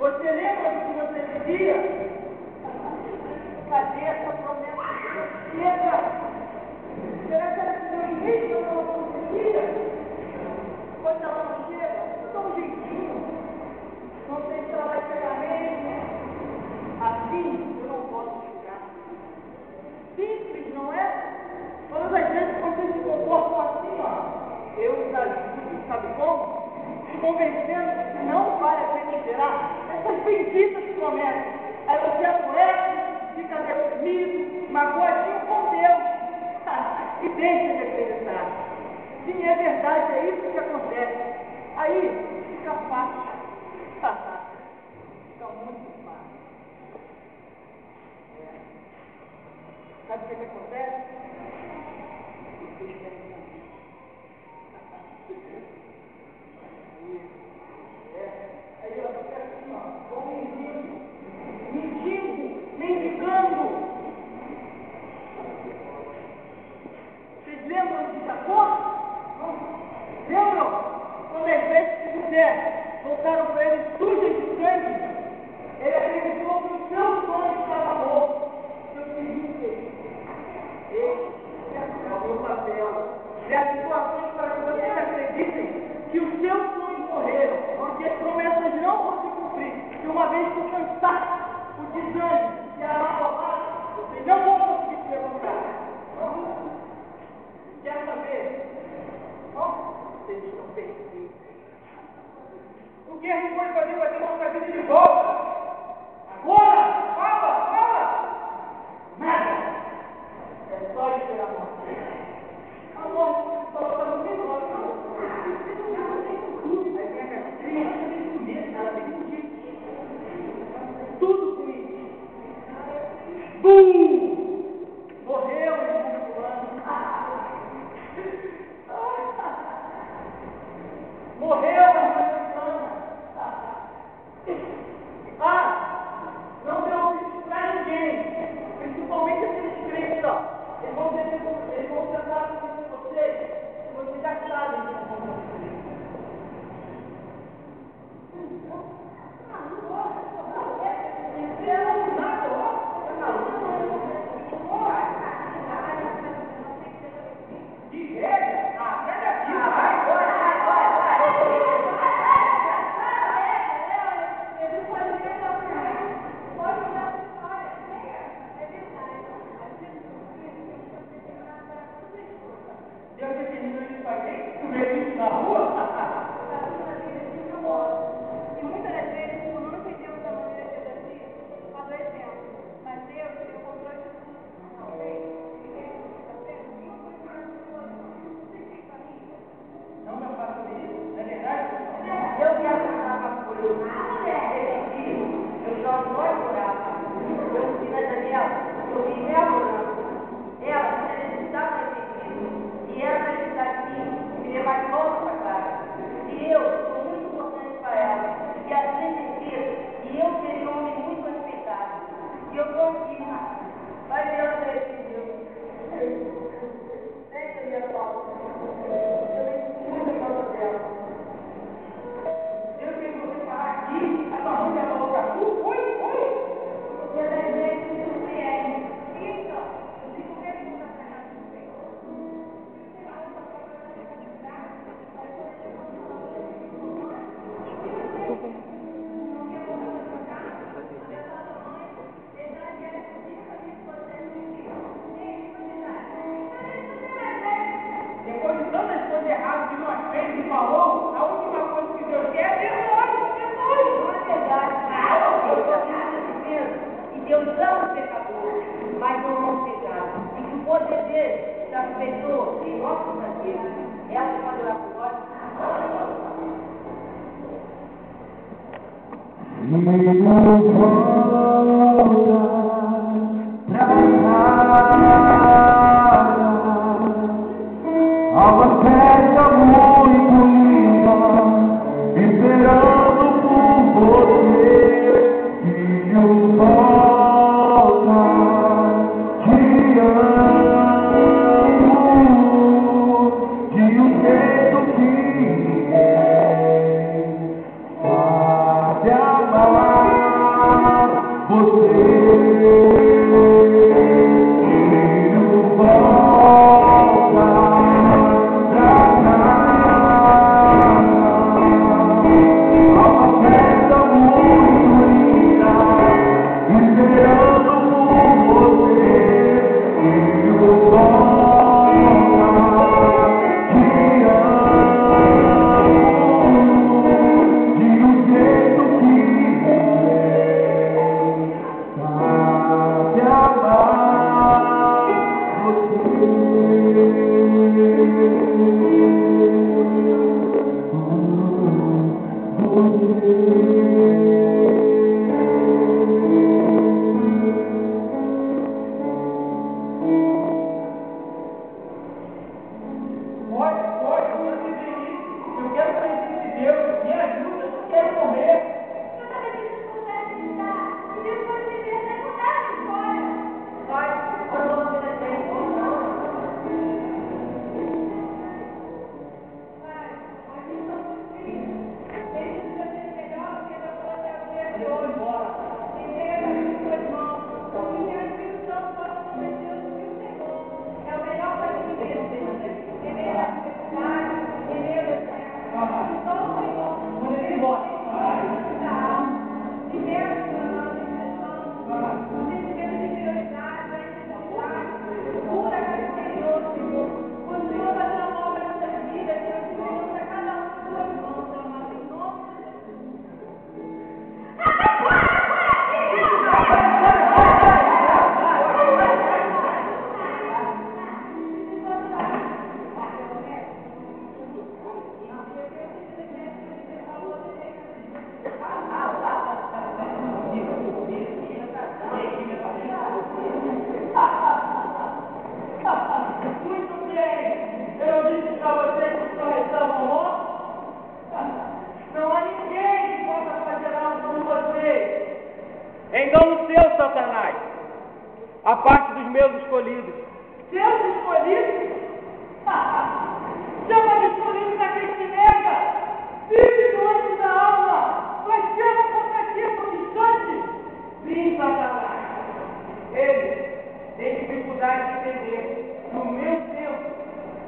Você lembra do que você dizia? Cadê essa promessa? Chega! Será que ela te deu um jeito que ela não dizia? Quando ela não chega, dá um jeitinho. Não sei se ela vai chegar mesmo. Assim eu não posso chegar. Simples, não é? Todas as vezes que vocês se comportam assim, ó, eu os ajudo, sabe como? Convencendo que não vale a pena esperar essas benditas promessas. Aí você adoece, fica deprimido, magoadinho com Deus e deixa de acreditar. Sim, é verdade, é isso que acontece. Aí fica fácil. Fica muito fácil. Sabe o que acontece? Aí ela fica assim, ó, como mendigando. Vocês lembram de Jacó? Lembram? Quando as vestes de José voltaram para ele sujas de sangue, ele acreditou que o seu sonho estava morto. Seu filho. Esse é o meu papel. E as situações para que vocês acreditem que os seus sonhos morreram, porque as promessas não vão se cumprir. E uma vez que o cansaço, o desânimo e a malvada, vocês não vão conseguir se levantar. Quer saber? Vocês estão perdidos. O que a gente pode fazer para ter nossa vida de volta? Agora! Fala! Nada! É só esperar a morte. A morte só está no final. Aí vem a gastrite, ela tem que fugir. Tudo com isso. Bum! Morreu o irmão fulano. Morreu a irmã fulana. Não deu isso para ninguém. Principalmente aqueles crentes, ó. Eles vão tentar com vocês. Se vocês já sabem que vão fazer. Te amar. Engano seu, Satanás, a parte dos meus escolhidos. Seus escolhidos? Chama de escolhido daquele que nega, vive doente da alma, mas chama contra ti por instante. Sim, Satanás. Ele tem dificuldade de entender que o meu tempo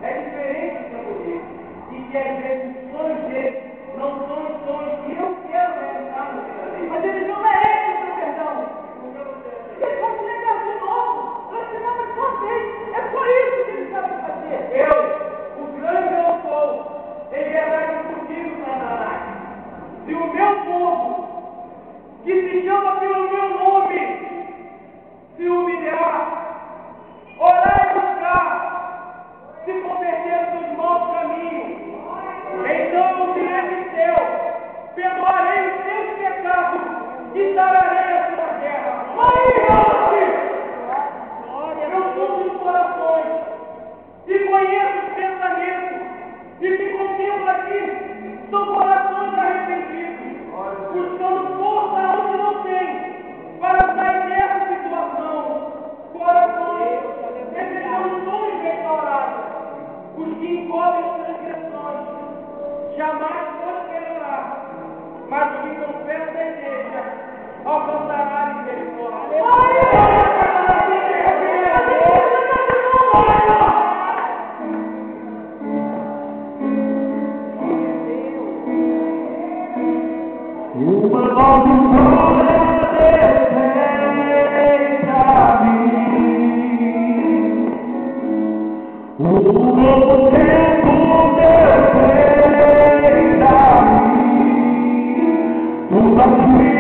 é diferente do tempo dele. E que às vezes os sonhos dele não são os sonhos que eu quero realizar na vida dele. Mas ele não merece o seu perdão. Ele pode negar de novo, blasfemar mais uma vez. É por isso que ele sabe fazer. Eu, o grande eu sou, em verdade contigo, Satanás. Se o meu povo, que se chama pelo meu nome, se humilhar, orar e buscar, se converter dos seus maus caminhos, então eu virei do céu, perdoarei os seus pecados e sararei a sua terra. Eu sou dos corações e conheço os pensamentos e que contemplo aqui são corações arrependidos, buscando força onde não tem, para sair dessa situação. Corações desejando sonhos restaurados, os que encobrem transgressões, jamais prosperará, mas o que confessa a igreja alcançará a misericórdia. Uma maldição descende a mim. Um novo tempo descende a mim. Tudo aquilo